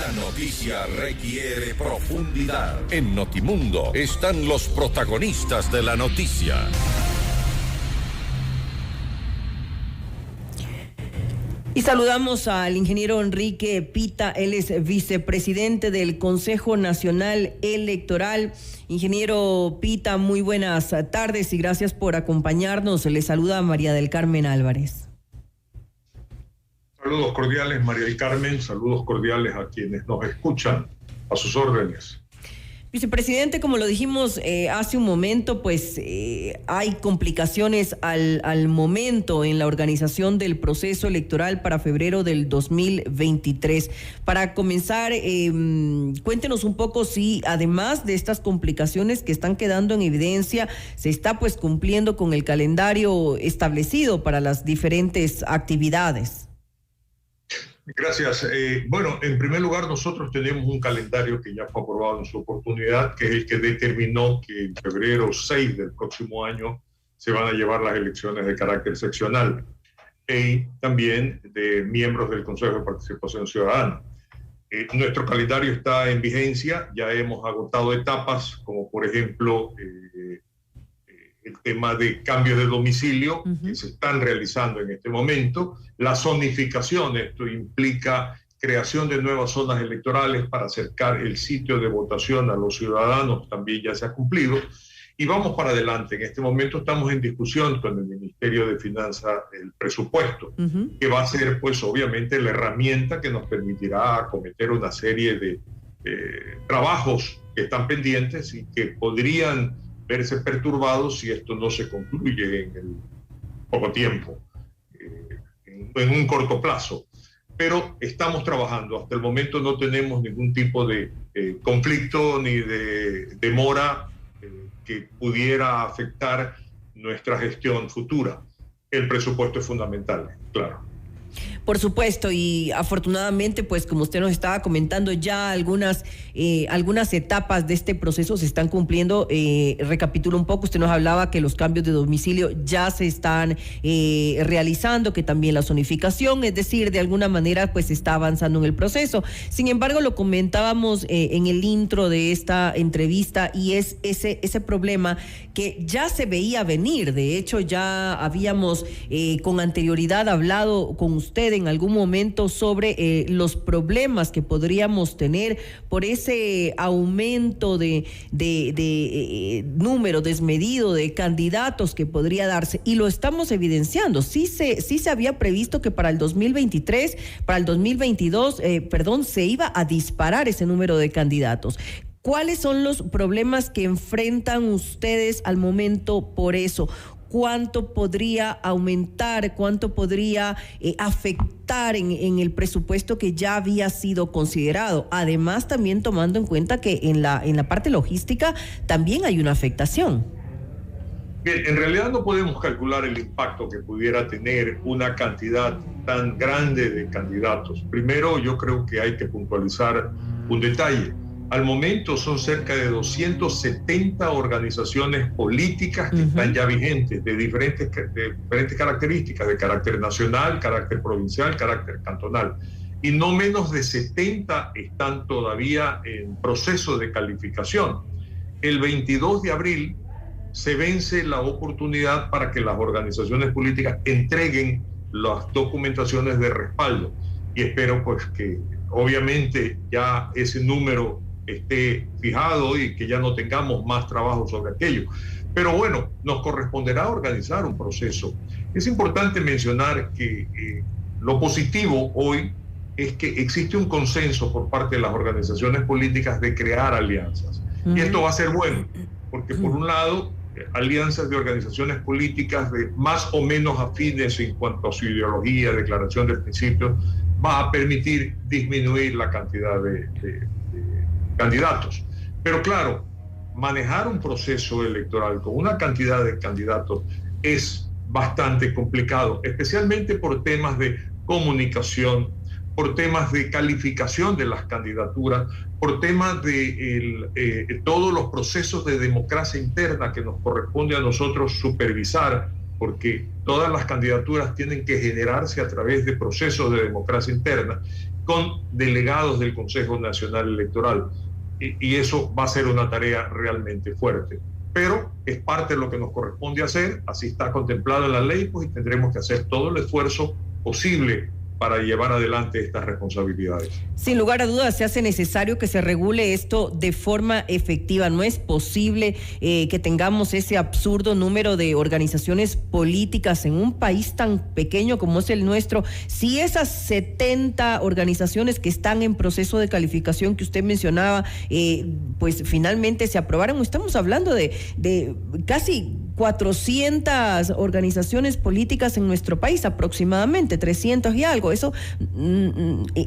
La noticia requiere profundidad. En Notimundo están los protagonistas de la noticia. Y saludamos al ingeniero Enrique Pita, él es vicepresidente del Consejo Nacional Electoral. Ingeniero Pita, muy buenas tardes y gracias por acompañarnos. Le saluda María del Carmen Álvarez. Saludos cordiales, María del Carmen, saludos cordiales a quienes nos escuchan, a sus órdenes. Vicepresidente, como lo dijimos hace un momento, pues hay complicaciones al momento en la organización del proceso electoral para febrero del 2023. Para comenzar, cuéntenos un poco si además de estas complicaciones que están quedando en evidencia, se está pues cumpliendo con el calendario establecido para las diferentes actividades. Gracias. Bueno, en primer lugar, nosotros tenemos un calendario que ya fue aprobado en su oportunidad, que es el que determinó que en febrero 6 del próximo año se van a llevar las elecciones de carácter seccional y también de miembros del Consejo de Participación Ciudadana. Nuestro calendario está en vigencia, ya hemos agotado etapas, como por ejemplo el tema de cambios de domicilio que se están realizando en este momento, la zonificación, esto implica creación de nuevas zonas electorales para acercar el sitio de votación a los ciudadanos, también ya se ha cumplido, y vamos para adelante. En este momento estamos en discusión con el Ministerio de Finanzas el presupuesto, que va a ser pues obviamente la herramienta que nos permitirá acometer una serie de trabajos que están pendientes y que podrían verse perturbados si esto no se concluye en el poco tiempo, en un corto plazo. Pero estamos trabajando. Hasta el momento no tenemos ningún tipo de conflicto ni de demora que pudiera afectar nuestra gestión futura. El presupuesto es fundamental, claro. Por supuesto, y afortunadamente, pues como usted nos estaba comentando, ya algunas etapas de este proceso se están cumpliendo. Recapitulo un poco, usted nos hablaba que los cambios de domicilio ya se están realizando, que también la zonificación, es decir, de alguna manera pues se está avanzando en el proceso. Sin embargo, lo comentábamos en el intro de esta entrevista y es ese problema que ya se veía venir. De hecho, ya habíamos con anterioridad hablado con usted en algún momento sobre los problemas que podríamos tener por ese aumento de número desmedido de candidatos que podría darse, y lo estamos evidenciando. Sí se había previsto que para el 2023, para el 2022, se iba a disparar ese número de candidatos. ¿Cuáles son los problemas que enfrentan ustedes al momento por eso? ¿Cuánto podría aumentar, cuánto podría afectar en el presupuesto que ya había sido considerado? Además, también tomando en cuenta que en la parte logística también hay una afectación. Bien, en realidad no podemos calcular el impacto que pudiera tener una cantidad tan grande de candidatos. Primero, yo creo que hay que puntualizar un detalle. Al momento son cerca de 270 organizaciones políticas que están ya vigentes, de diferentes características, de carácter nacional, carácter provincial, carácter cantonal. Y no menos de 70 están todavía en proceso de calificación. El 22 de abril se vence la oportunidad para que las organizaciones políticas entreguen las documentaciones de respaldo. Y espero pues que obviamente ya ese número esté fijado y que ya no tengamos más trabajo sobre aquello. Pero bueno, nos corresponderá organizar un proceso. Es importante mencionar que lo positivo hoy es que existe un consenso por parte de las organizaciones políticas de crear alianzas. Y esto va a ser bueno, porque por un lado, alianzas de organizaciones políticas de más o menos afines en cuanto a su ideología, declaración de principios, va a permitir disminuir la cantidad de candidatos. Pero claro, manejar un proceso electoral con una cantidad de candidatos es bastante complicado, especialmente por temas de comunicación, por temas de calificación de las candidaturas, por temas de todos los procesos de democracia interna que nos corresponde a nosotros supervisar, porque todas las candidaturas tienen que generarse a través de procesos de democracia interna. con delegados del Consejo Nacional Electoral. Y eso va a ser una tarea realmente fuerte. Pero es parte de lo que nos corresponde hacer, así está contemplado en la ley, pues, y tendremos que hacer todo el esfuerzo posible para llevar adelante estas responsabilidades. Sin lugar a dudas, se hace necesario que se regule esto de forma efectiva. No es posible que tengamos ese absurdo número de organizaciones políticas en un país tan pequeño como es el nuestro. Si esas 70 organizaciones que están en proceso de calificación que usted mencionaba, pues finalmente se aprobaron, estamos hablando de casi 400 organizaciones políticas en nuestro país, aproximadamente 300 y algo. Eso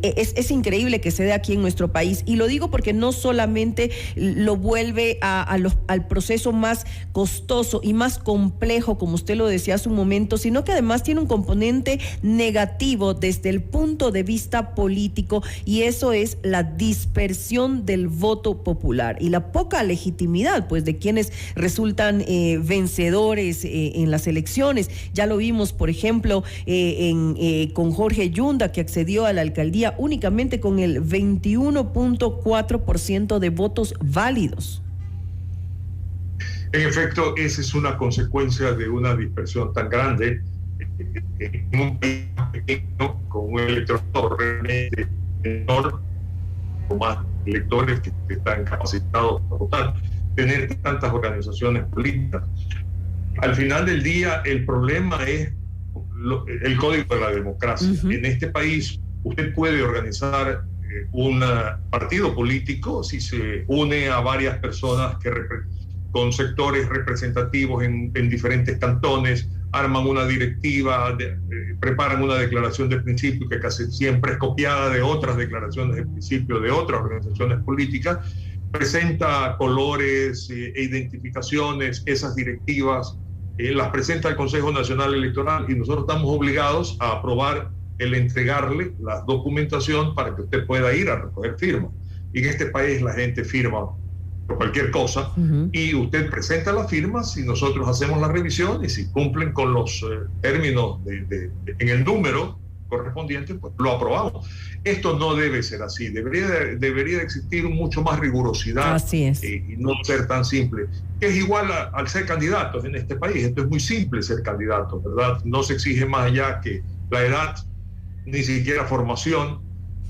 es increíble que se dé aquí en nuestro país, y lo digo porque no solamente lo vuelve al proceso más costoso y más complejo, como usted lo decía hace un momento, sino que además tiene un componente negativo desde el punto de vista político, y eso es la dispersión del voto popular y la poca legitimidad, pues, de quienes resultan vencedores en las elecciones. Ya lo vimos, por ejemplo, con Jorge Yunda, que accedió a la alcaldía únicamente con el 21.4% de votos válidos. En efecto, esa es una consecuencia de una dispersión tan grande en un país pequeño, con un electorado realmente menor, con más electores que están capacitados para votar, tener tantas organizaciones políticas. Al final del día, el problema es el código de la democracia. Uh-huh. En este país, usted puede organizar un partido político si se une a varias personas con sectores representativos en diferentes cantones, arman una directiva, preparan una declaración de principio que casi siempre es copiada de otras declaraciones de principio de otras organizaciones políticas, presenta colores e identificaciones, esas directivas, las presenta al Consejo Nacional Electoral, y nosotros estamos obligados a aprobar el entregarle la documentación para que usted pueda ir a recoger firmas. Y en este país la gente firma por cualquier cosa, uh-huh, y usted presenta las firmas y nosotros hacemos la revisión, y si cumplen con los términos en el número correspondiente, pues lo aprobamos. Esto no debe ser así, debería existir mucho más rigurosidad. Así es. Y no ser tan simple, que es igual al ser candidatos en este país. Esto es muy simple, ser candidato, ¿verdad? No se exige más allá que la edad, ni siquiera formación,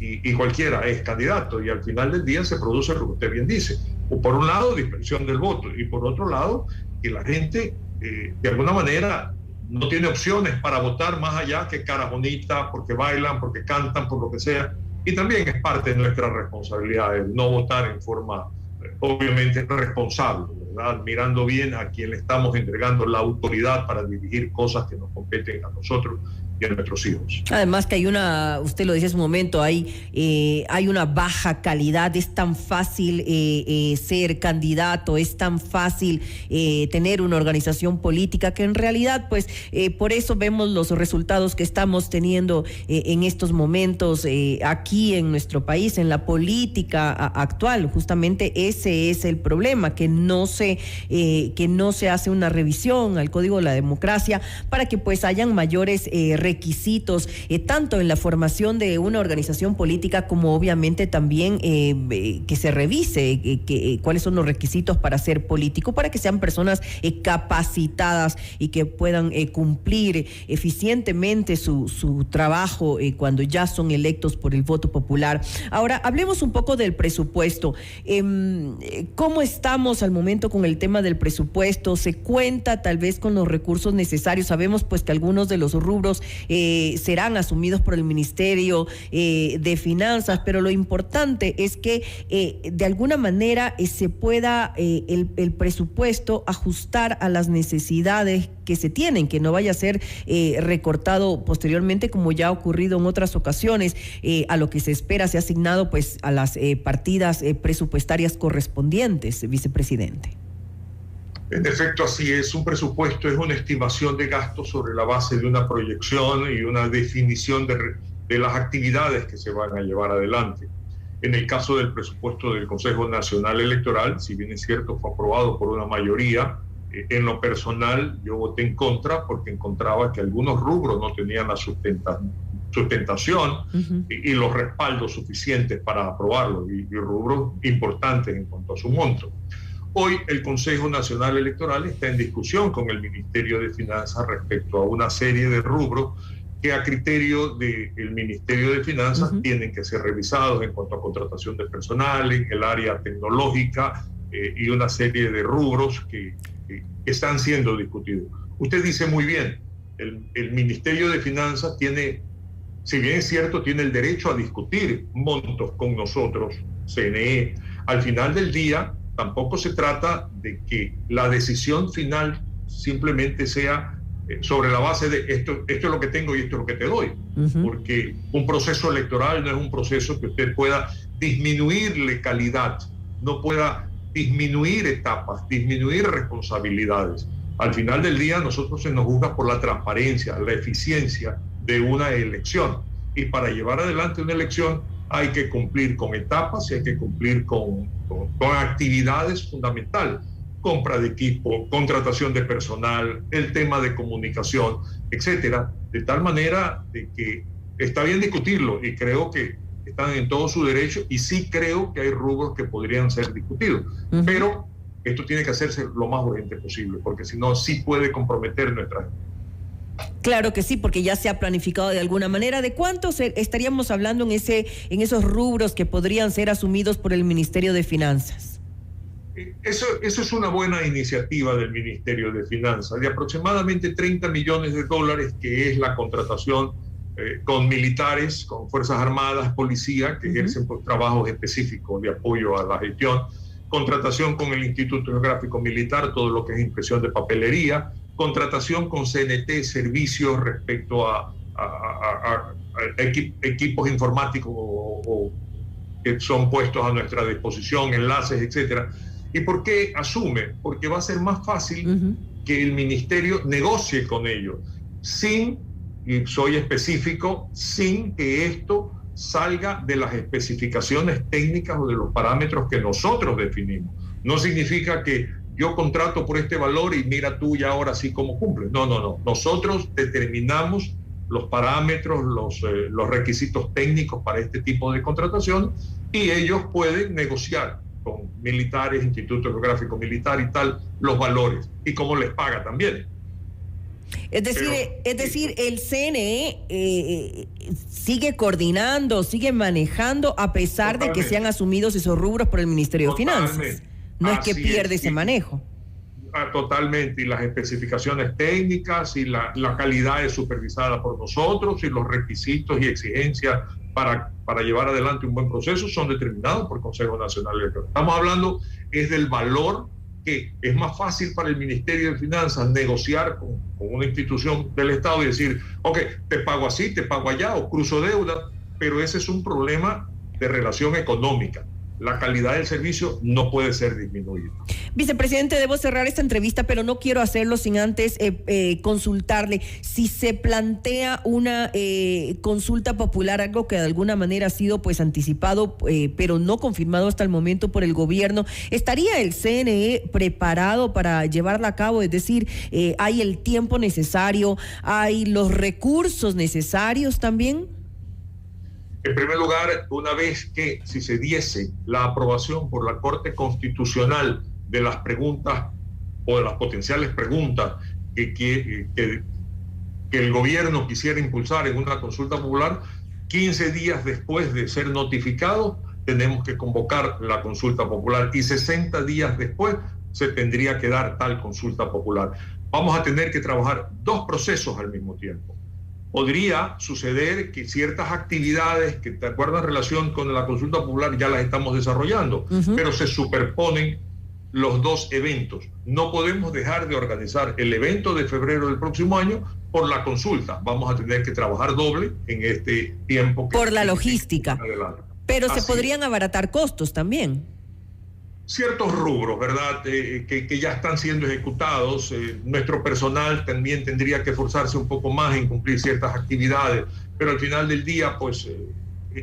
y cualquiera es candidato, y al final del día se produce lo que usted bien dice, o por un lado dispersión del voto, y por otro lado que la gente de alguna manera no tiene opciones para votar más allá que cara bonita, porque bailan, porque cantan, por lo que sea. Y también es parte de nuestra responsabilidad el no votar en forma obviamente responsable, ¿verdad? Mirando bien a quien le estamos entregando la autoridad para dirigir cosas que nos competen a nosotros y a nuestros hijos. Además que usted lo decía hace un momento, hay una baja calidad. Es tan fácil ser candidato, es tan fácil tener una organización política, que en realidad, pues, por eso vemos los resultados que estamos teniendo en estos momentos aquí en nuestro país, en la política actual. Justamente ese es el problema, que no se hace una revisión al Código de la Democracia para que, pues, hayan mayores requisitos, tanto en la formación de una organización política, como obviamente también que se revise cuáles son los requisitos para ser político, para que sean personas capacitadas y que puedan cumplir eficientemente su trabajo cuando ya son electos por el voto popular. Ahora, hablemos un poco del presupuesto. ¿Cómo estamos al momento con el tema del presupuesto? ¿Se cuenta tal vez con los recursos necesarios? Sabemos, pues, que algunos de los rubros serán asumidos por el Ministerio de Finanzas, pero lo importante es que de alguna manera se pueda el presupuesto ajustar a las necesidades que se tienen, que no vaya a ser recortado posteriormente, como ya ha ocurrido en otras ocasiones. A lo que se espera se ha asignado, pues, a las partidas presupuestarias correspondientes, vicepresidente. En efecto, así es. Un presupuesto es una estimación de gastos sobre la base de una proyección y una definición de las actividades que se van a llevar adelante. En el caso del presupuesto del Consejo Nacional Electoral, si bien es cierto, fue aprobado por una mayoría, en lo personal yo voté en contra porque encontraba que algunos rubros no tenían la sustentación y los respaldos suficientes para aprobarlo, y rubros importantes en cuanto a su monto. Hoy el Consejo Nacional Electoral está en discusión con el Ministerio de Finanzas respecto a una serie de rubros que a criterio del Ministerio de Finanzas tienen que ser revisados en cuanto a contratación de personal, en el área tecnológica y una serie de rubros que están siendo discutidos. Usted dice muy bien, el Ministerio de Finanzas tiene, si bien es cierto, tiene el derecho a discutir montos con nosotros, CNE. Al final del día, tampoco se trata de que la decisión final simplemente sea sobre la base de esto es lo que tengo y esto es lo que te doy. Porque un proceso electoral no es un proceso que usted pueda disminuirle calidad, no pueda disminuir etapas, disminuir responsabilidades. Al final del día, nosotros se nos juzga por la transparencia, la eficiencia de una elección. Y para llevar adelante una elección hay que cumplir con etapas y hay que cumplir con actividades fundamentales. Compra de equipo, contratación de personal, el tema de comunicación, etcétera. De tal manera de que está bien discutirlo y creo que están en todo su derecho y sí creo que hay rubros que podrían ser discutidos. Pero esto tiene que hacerse lo más urgente posible, porque si no, sí puede comprometer nuestra... Claro que sí, porque ya se ha planificado de alguna manera. ¿De cuántos estaríamos hablando en esos rubros que podrían ser asumidos por el Ministerio de Finanzas? Eso es una buena iniciativa del Ministerio de Finanzas, de aproximadamente $30 millones, que es la contratación con militares, con Fuerzas Armadas, policía, que ejercen trabajos específicos de apoyo a la gestión, contratación con el Instituto Geográfico Militar, todo lo que es impresión de papelería, contratación con CNT, servicios respecto a equipos informáticos que son puestos a nuestra disposición, enlaces, etcétera. ¿Y por qué asume? Porque va a ser más fácil que el ministerio negocie con ellos, sin, y soy específico, sin que esto salga de las especificaciones técnicas o de los parámetros que nosotros definimos. No significa que yo contrato por este valor y mira tú ya ahora sí cómo cumple. No. Nosotros determinamos los parámetros, los requisitos técnicos para este tipo de contratación y ellos pueden negociar con militares, Instituto Geográfico Militar y tal, los valores y cómo les paga también. Es decir, el CNE sigue coordinando, sigue manejando a pesar de que sean asumidos esos rubros por el Ministerio de Finanzas. No es que pierde ese manejo. Totalmente, y las especificaciones técnicas y la calidad es supervisada por nosotros y los requisitos y exigencias para llevar adelante un buen proceso son determinados por el Consejo Nacional Electoral. Estamos hablando es del valor que es más fácil para el Ministerio de Finanzas negociar con una institución del Estado y decir, ok, te pago así, te pago allá o cruzo deuda, pero ese es un problema de relación económica. La calidad del servicio no puede ser disminuida. Vicepresidente, debo cerrar esta entrevista, pero no quiero hacerlo sin antes consultarle si se plantea una consulta popular, algo que de alguna manera ha sido pues anticipado, pero no confirmado hasta el momento por el gobierno. ¿Estaría el CNE preparado para llevarla a cabo? Es decir, ¿hay el tiempo necesario? ¿Hay los recursos necesarios también? En primer lugar, una vez que si se diese la aprobación por la Corte Constitucional de las preguntas o de las potenciales preguntas que el gobierno quisiera impulsar en una consulta popular, 15 días después de ser notificados, tenemos que convocar la consulta popular y 60 días después se tendría que dar tal consulta popular. Vamos a tener que trabajar dos procesos al mismo tiempo. Podría suceder que ciertas actividades que te acuerdan en relación con la consulta popular ya las estamos desarrollando, pero se superponen los dos eventos. No podemos dejar de organizar el evento de febrero del próximo año por la consulta. Vamos a tener que trabajar doble en este tiempo. Por la logística. Pero se podrían abaratar costos también. Ciertos rubros, ¿verdad?, que ya están siendo ejecutados. Nuestro personal también tendría que esforzarse un poco más en cumplir ciertas actividades, pero al final del día, pues,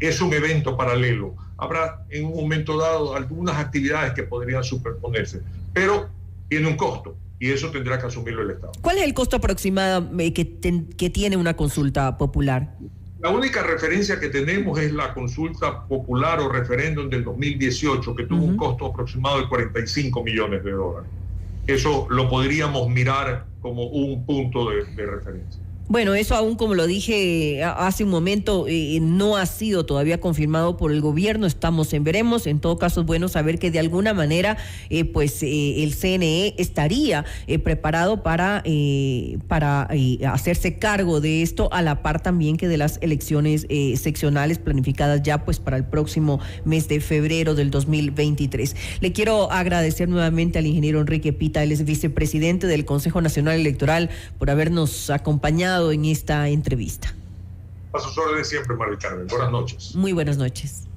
es un evento paralelo. Habrá en un momento dado algunas actividades que podrían superponerse, pero tiene un costo y eso tendrá que asumirlo el Estado. ¿Cuál es el costo aproximado que tiene una consulta popular? La única referencia que tenemos es la consulta popular o referéndum del 2018, que tuvo un costo aproximado de $45 millones. Eso lo podríamos mirar como un punto de referencia. Bueno, eso aún, como lo dije hace un momento, no ha sido todavía confirmado por el gobierno. Estamos en veremos. En todo caso, es bueno saber que de alguna manera el CNE estaría preparado para hacerse cargo de esto, a la par también que de las elecciones seccionales planificadas ya pues para el próximo mes de febrero del 2023. Le quiero agradecer nuevamente al ingeniero Enrique Pita, él es vicepresidente del Consejo Nacional Electoral, por habernos acompañado en esta entrevista. A sus órdenes siempre, Mari Carmen. Buenas noches. Muy buenas noches.